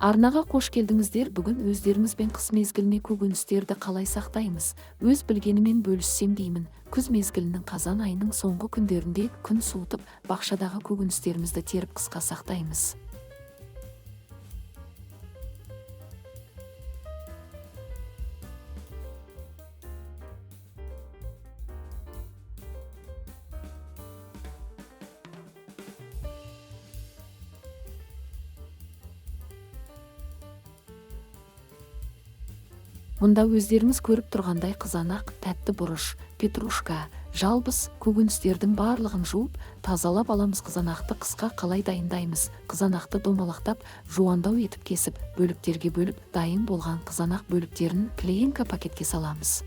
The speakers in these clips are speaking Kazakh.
Арнаға қош келдіңіздер. Бүгін өздеріңізбен қыс мезгіліне көкөністерді қалай сақтаймыз, өз білгенімен бөліссем деймін. Күз мезгілінің қазан айының соңғы күндерінде күн суытып, бақшадағы көкөністерімізді теріп қысқа сақтаймыз. Мұнда өздеріңіз көріп тұрғандай қызанақ, тәтті бұрыш, петрушка, жалбыз көкөністердің барлығын жуып, тазалап аламыз. Қызанақты қысқа қалай дайындаймыз? Қызанақты домалақтап, жуандау етіп кесіп, бөліктерге бөліп, дайын болған қызанақ бөліктерін клеенка пакетке саламыз.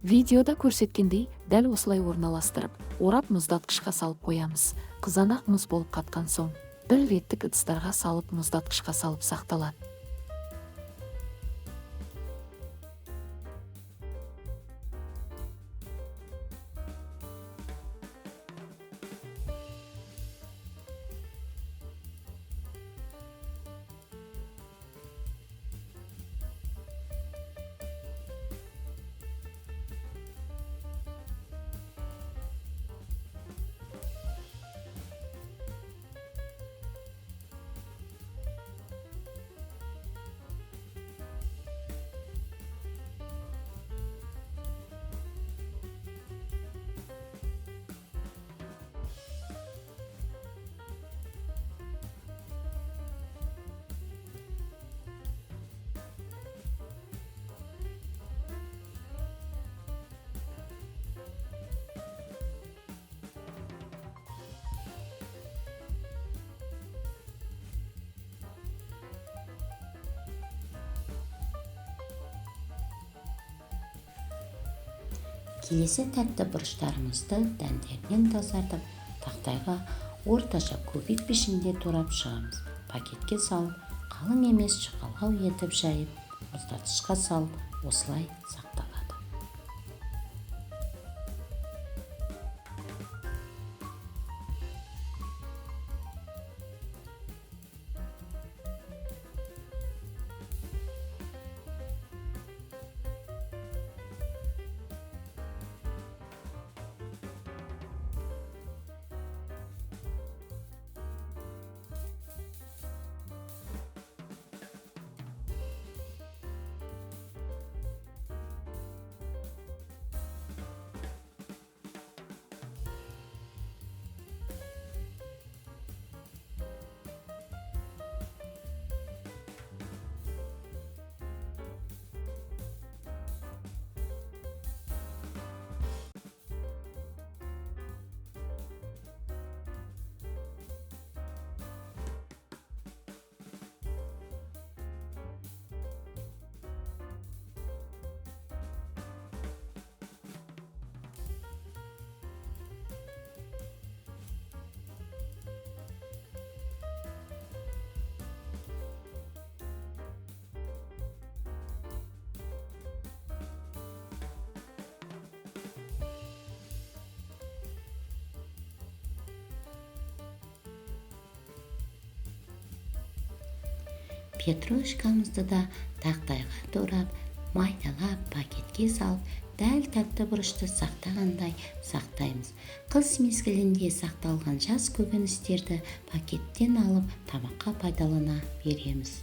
Видеода көрсеткендей дәл осылай орналастырып, орап мұздатқышқа салып қоямыз. Қызанақ мұз болып қатқан соң, бір реттік ыдыстарға салып мұздатқышқа салып сақталады. Келесі тәтті бұрыштарымызды дәндерінен тазартып, тақтайға орташа кубик пішінде турап шығамыз. Пакетке салып, қалың емес жұқалау етіп жайып, мұздатқышқа салып, осылай сақталады. петрушкамызды да тақтайға турап, майдалап пакетке салып, дәл тәтті бұрышты сақтағандай сақтаймыз. Қыс мезгілінде сақталған жас көкөністерді пакеттен алып тамаққа пайдалана береміз.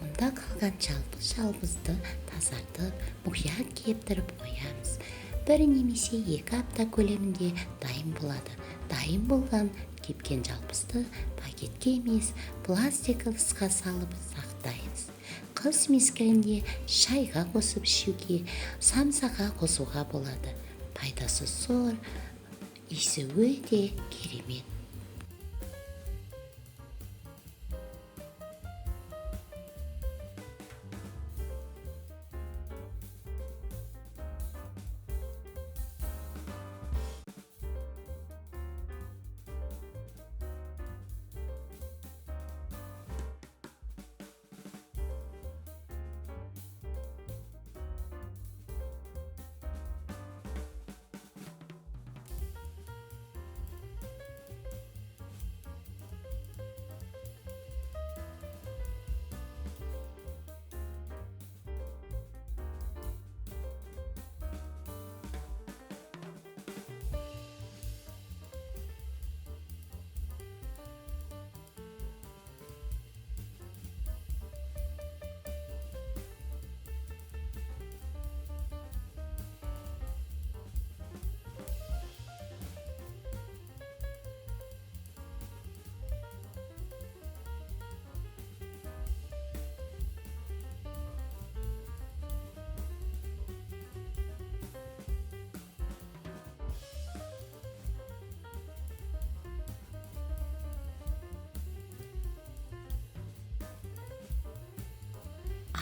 Мұнда қалған жалбыз-жалбызды тазартып, мұқият кептіріп қоямыз. Бір немесе 2 апта көлемінде дайын болады. Дайын болған кепкен жалбызды пакетке емес, пластик ыдысқа салып сақтаймыз. Қыс мезгілінде шайға қосып ішуге, самсаға қосуға болады. Пайдасы зор, иісі өте керемет.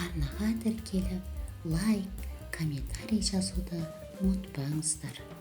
Арнаға тіркеліп, лайк, комментарий жазуды ұмытпаңыздар.